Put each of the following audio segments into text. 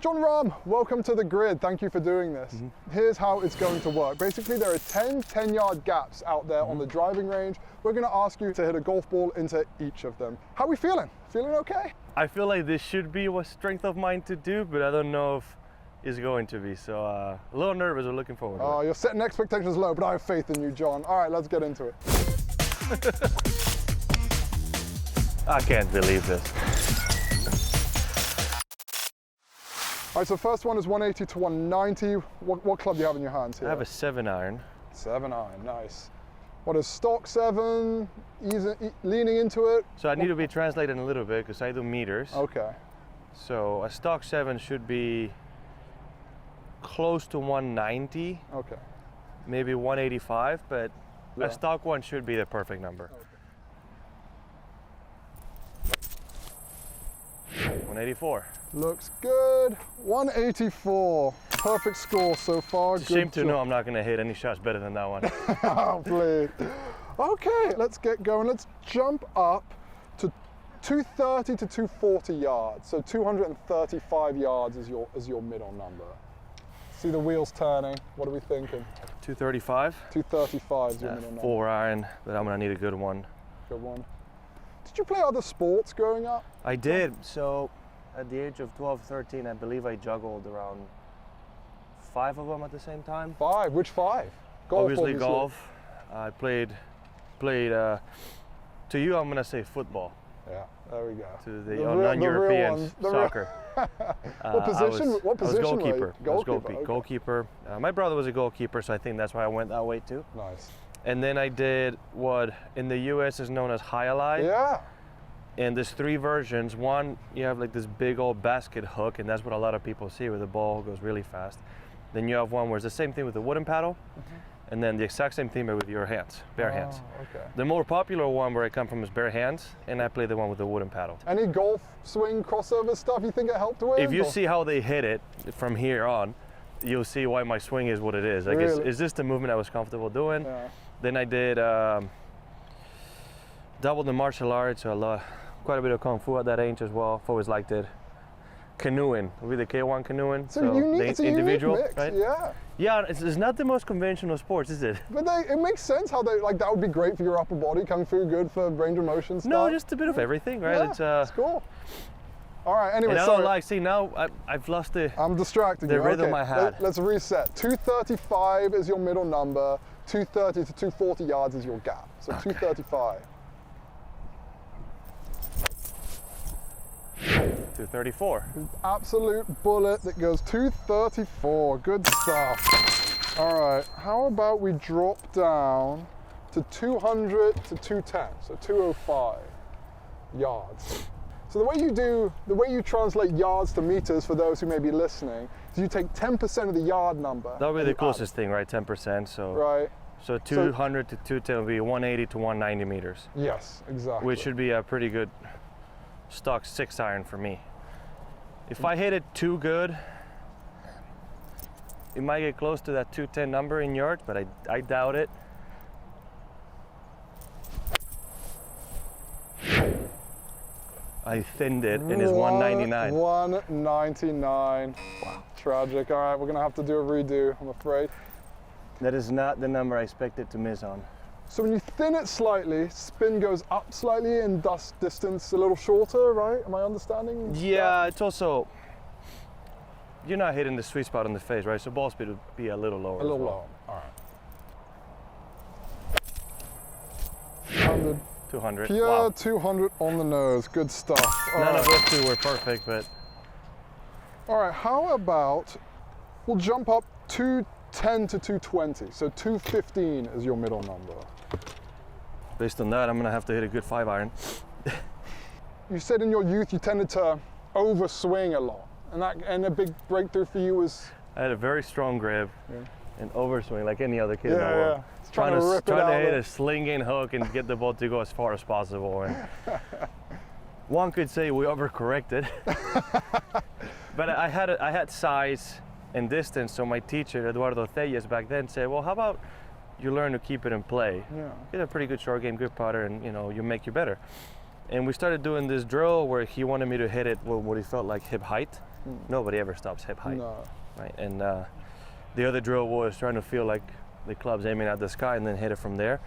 Jon Rahm, welcome to the grid. Thank you for doing this. Here's how it's going to work. Basically, there are 10-yard gaps out there on the driving range. We're going to ask you to hit a golf ball into each of them. How are we feeling? Feeling okay? I feel like this should be a strength of mine to do, but I don't know if it's going to be. So a little nervous, but looking forward to it. You're setting expectations low, but I have faith in you, Jon. All right, let's get into it. I can't believe this. All right, so first one is 180 to 190. What club do you have in your hands here? I have a 7-iron. 7-iron, nice. What is stock 7, leaning into it? So I need to be translated a little bit because I do meters. Okay. So a stock 7 should be close to 190. Okay. Maybe 185, but Yeah. a stock 1 should be the perfect number. Okay. 184. Looks good. 184. Perfect score so far. It's a shame to know I'm not going to hit any shots better than that one. Oh, please. Okay, let's get going. Let's jump up to 230 to 240 yards. So 235 yards is your middle number. See the wheels turning. What are we thinking? 235. 235 is your middle number. 4-iron, but I'm going to need a good one. Good one. Did you play other sports growing up? I did. So at the age of 12, 13, I believe I juggled around 5 of them at the same time. 5? Which 5? Golf, obviously golf. I played to you, I'm going to say football. Yeah, there we go. To the non-Europeans, soccer. What position? I was goalkeeper. Okay. Goalkeeper. My brother was a goalkeeper, so I think that's why I went that way too. Nice. And then I did what in the US is known as high ally. Yeah. And there's 3 versions. One, you have like this big old basket hook, and that's what a lot of people see where the ball goes really fast. Then you have one where it's the same thing with the wooden paddle, and then the exact same thing but with your hands, bare hands. Okay. The more popular one where I come from is bare hands, and I play the one with the wooden paddle. Any golf swing crossover stuff you think it helped with? If you see how they hit it from here on, you'll see why my swing is what it is. Like, Really? is this the movement I was comfortable doing? Yeah. Then I did doubled in martial arts, so I love quite a bit of kung fu at that age as well. I've always liked it. Canoeing, with the K1 canoeing. It's a individual, unique mix, right? Yeah. Yeah, it's not the most conventional sports, is it? But it makes sense how that would be great for your upper body. Kung fu good for range of motion stuff. No, just a bit of everything, right? Yeah, it's cool. All right, anyway, and I sorry. don't like, see now I've lost I'm distracted. the rhythm I had. Let's reset. 235 is your middle number. 230 to 240 yards is your gap. So okay. 235. 234. Absolute bullet that goes 234. Good stuff. All right, how about we drop down to 200 to 210, so 205 yards. So the way you translate yards to meters for those who may be listening, is you take 10% of the yard number. That would be the closest thing, right? 10%. So right. So 200 to 210 would be 180 to 190 meters. Yes, exactly. Which should be a pretty good stock 6-iron for me. If I hit it too good, it might get close to that 210 number in yards, but I doubt it. I thinned it and it's 199. 199. Wow. Tragic. All right, we're gonna have to do a redo, I'm afraid. That is not the number I expected to miss on. So when you thin it slightly, spin goes up slightly and dust distance a little shorter, right? Am I understanding? Yeah, it's also, you're not hitting the sweet spot on the face, right? So ball speed would be a little lower. A little lower, all right. 100. 200. Pure wow. 200 on the nose, good stuff. None of those two were perfect, but. All right, how about, we'll jump up 210 to 220, so 215 is your middle number. Based on that, I'm gonna have to hit a good 5-iron. You said in your youth you tended to overswing a lot, and a big breakthrough for you was? I had a very strong grip and overswing like any other kid in the Yeah, world. yeah. Trying to hit a slinging hook and get the ball to go as far as possible. And one could say we overcorrected, but I had size and distance. So my teacher Eduardo Telles back then said, "Well, how about you learn to keep it in play? Yeah. Get a pretty good short game, good putter, and you make you better." And we started doing this drill where he wanted me to hit it with what he felt like hip height. Nobody ever stops hip height, No. right? And the other drill was trying to feel like the club's aiming at the sky and then hit it from there.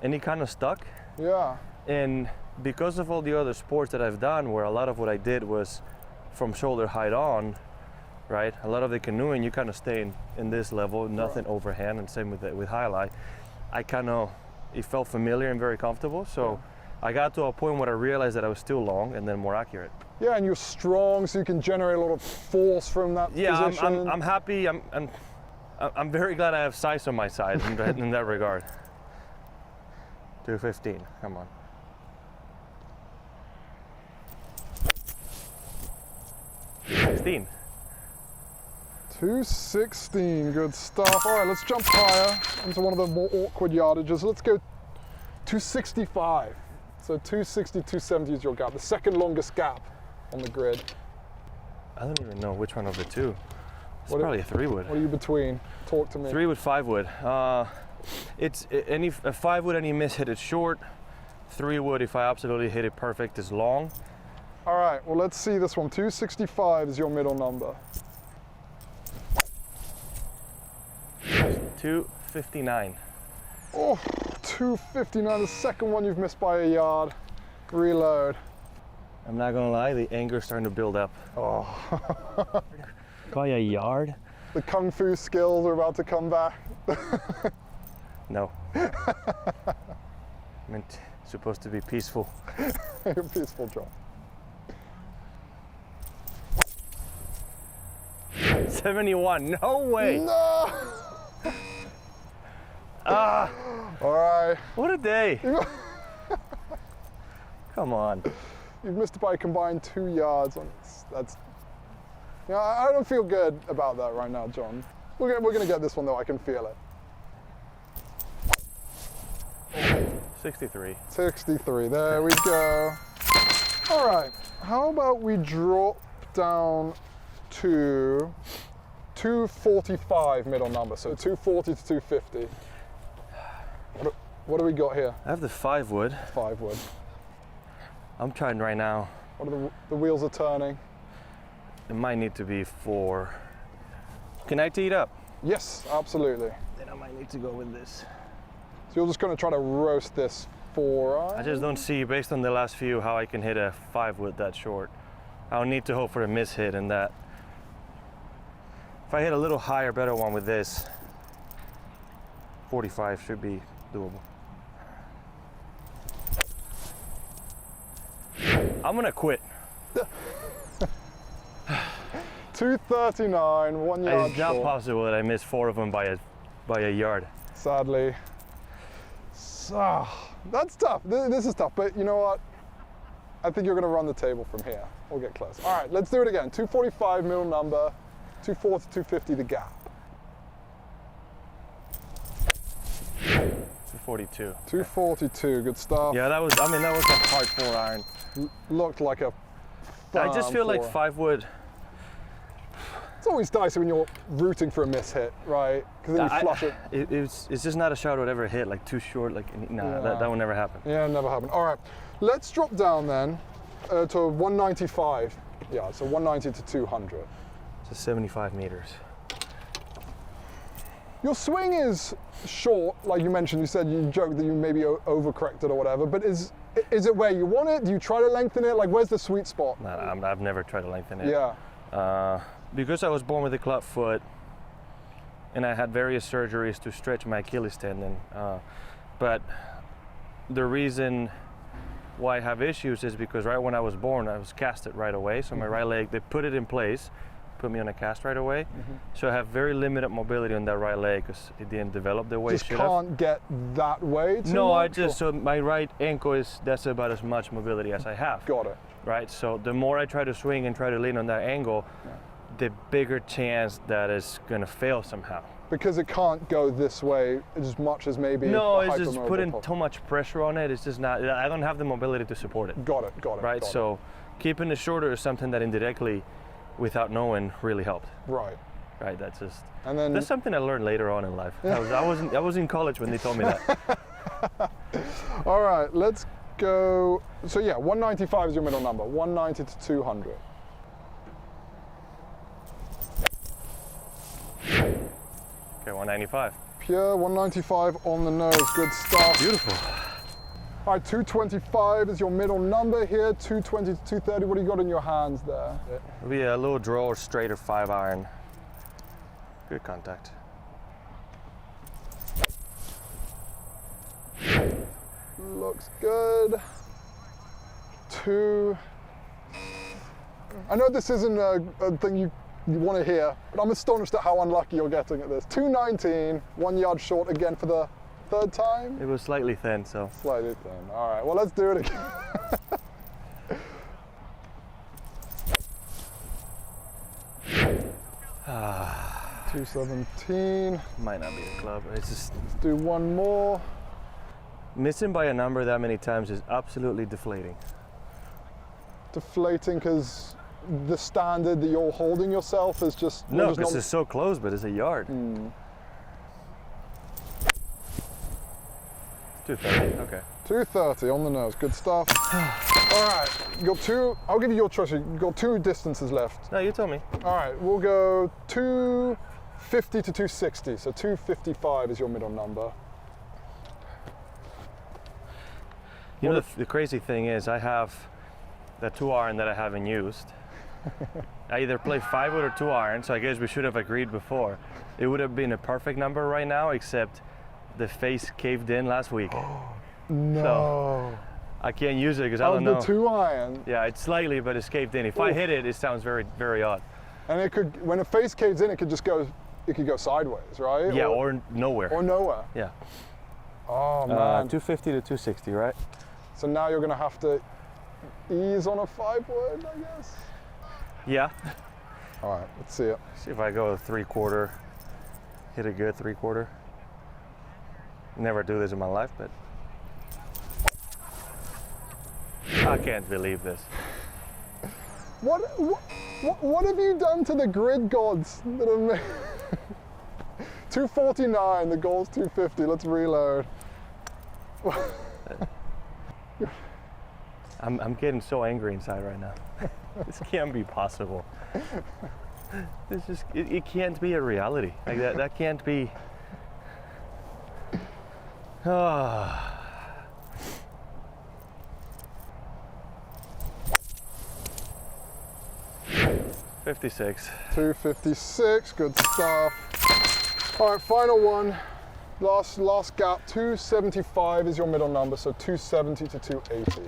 And he kind of stuck. Yeah. And because of all the other sports that I've done, where a lot of what I did was from shoulder height on, right? A lot of the canoeing, you kind of stay in this level, nothing overhand, and same with highlight. It felt familiar and very comfortable. So I got to a point where I realized that I was still long and then more accurate. Yeah, and you're strong, so you can generate a lot of force from that position. I'm happy. I'm very glad I have size on my side in that regard. 215, come on. $16. 216, good stuff. All right, let's jump higher into one of the more awkward yardages. Let's go 265. So 260, 270 is your gap, the second longest gap on the grid. I don't even know which one of the two. It's probably a 3-wood. What are you between? Talk to me. 3-wood, 5-wood. It's a 5-wood, any miss hit it short. 3-wood, if I absolutely hit it perfect, is long. All right, well, let's see this one. 265 is your middle number. 259. Oh, 259, the second one you've missed by a yard. Reload. I'm not gonna lie, the anger's starting to build up. Oh. By a yard? The kung fu skills are about to come back. No. Meant supposed to be peaceful. You're peaceful, John. 71, no way! No! Ah! All right. What a day! Come on. You've missed it by a combined 2 yards. That's. Yeah, I don't feel good about that right now, John. We're gonna get this one though. I can feel it. 63. 63. There we go. All right. How about we drop down to 245 middle number? So 240 to 250. What do we got here? I have the 5-wood. 5-wood. I'm trying right now. What are the wheels are turning? It might need to be 4. Can I tee it up? Yes, absolutely. Then I might need to go with this. So you're just going to try to roast this 4 I just don't see, based on the last few, how I can hit a 5-wood that short. I'll need to hope for a miss hit in that. If I hit a little higher, better one with this, 45 should be doable. I'm gonna quit. 239, 1 yard It's not short. possible that I missed 4 of them by a yard. Sadly. So, that's tough. This is tough, but you know what? I think you're going to run the table from here. We'll get close. All right, let's do it again. 245 middle number, 240 to 250 the gap. 242. 242, good stuff. Yeah, that was a hard 4-iron. Looked like a I just feel like 4. 5-wood. It's always dicey when you're rooting for a miss hit, right? Because then you flush it. It's just not a shot I would ever hit, like too short, like, nah, that would never happen. Yeah, never happened. All right, let's drop down then to 195. Yeah, so 190 to 200. So 75 meters. Your swing is short, like you mentioned. You said you joked that you maybe overcorrected or whatever, but is it where you want it? Do you try to lengthen it? Like, where's the sweet spot? Nah, I've never tried to lengthen it. Yeah. Because I was born with a club foot, and I had various surgeries to stretch my Achilles tendon. But the reason why I have issues is because right when I was born, I was casted right away. So my right leg, they put it in place, put me on a cast right away. So I have very limited mobility on that right leg because it didn't develop the way it Just should have. can't get that way too No, much, so my right ankle that's about as much mobility as I have. Got it. Right, so the more I try to swing and try to lean on that angle, the bigger chance that it's gonna fail somehow. Because it can't go this way as much as maybe. No, a it's just hypermobile putting pop. too much pressure on it. It's just not, I don't have the mobility to support it. Got it. Right, so keeping it shorter is something that indirectly, without knowing, really helped. Right. Right, that's just, And then that's something I learned later on in life. I was in college when they told me that. all right, let's go. So yeah, 195 is your middle number. 190 to 200. Okay, 195. Pure 195 on the nose. Good stuff. Beautiful. All right, 225 is your middle number here. 220 to 230. What do you got in your hands there? It'll be a little draw or straight or 5-iron. Good contact. Looks good. 2. I know this isn't a thing you want to hear, but I'm astonished at how unlucky you're getting at this. 219, 1 yard short again for the 3rd time. It was slightly thin, so. Slightly thin. All right, well, let's do it again. Ah, 217. might not be a club. It's just Let's do one more. missing by a number that many times is absolutely deflating. Deflating because the standard that you're holding yourself is just... No, you're just because not- it's so close, but it's a yard. 230. Okay. 230 on the nose. Good stuff. All right, you got 2. I'll give you your choice. You've got 2 distances left. No, you tell me. All right, we'll go 250 to 260. So 255 is your middle number. You know, the crazy thing is, I have that 2-iron that I haven't used. I either play 5-wood or 2-iron, so I guess we should have agreed before. It would have been a perfect number right now, except the face caved in last week. No. I can't use it because I don't know. The 2-iron. Yeah, it's slightly, but it's caved in. If I hit it, it sounds very, very odd. And it could, when a face caves in, it could just go, it could go sideways, right? Yeah, or nowhere. Or nowhere. Yeah. Oh man. 250 to 260, right? So now you're gonna have to ease on a 5-wood, I guess. Yeah. All right, let's see it. See if I go 3/4, hit a good 3/4. Never do this in my life, but I can't believe this. What have you done to the grid gods that have made 249, the goal's 250, let's reload. I'm getting so angry inside right now. This can't be possible. This just, it can't be a reality. Like that can't be. Ah. 56. 256, good stuff. All right, final one. Last gap, 275 is your middle number, so 270 to 280.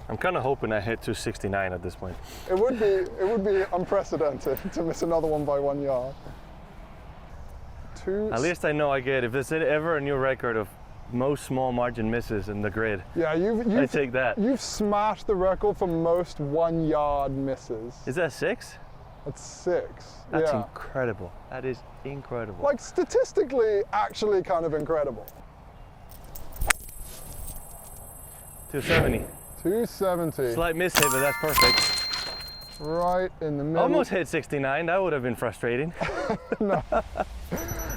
I'm kind of hoping I hit 269 at this point. It would be unprecedented to miss another one by 1 yard. At least I know I get, if there's ever a new record of most small margin misses in the grid, Yeah, I take that. You've smashed the record for most 1 yard misses. Is that 6? That's 6. That's yeah. incredible. That is incredible. Like statistically, actually kind of incredible. 270. 270. Slight miss hit, but that's perfect. Right in the middle. Almost hit 69. That would have been frustrating.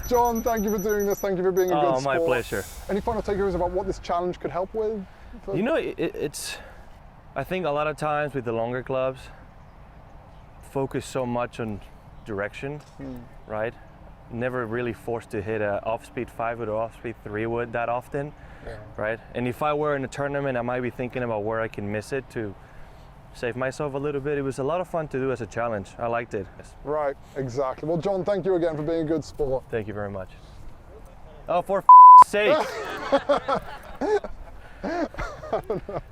John, thank you for doing this. Thank you for being a good sport. Oh, my pleasure. Any final takeaways about what this challenge could help with? You know, it's. I think a lot of times with the longer clubs, focus so much on direction, right? Never really forced to hit a off-speed 5-wood or off-speed 3-wood that often, right? And if I were in a tournament, I might be thinking about where I can miss it to save myself a little bit. It was a lot of fun to do as a challenge. I liked it. Right, exactly. Well, John, thank you again for being a good sport. Thank you very much. Oh, for sake! I don't know.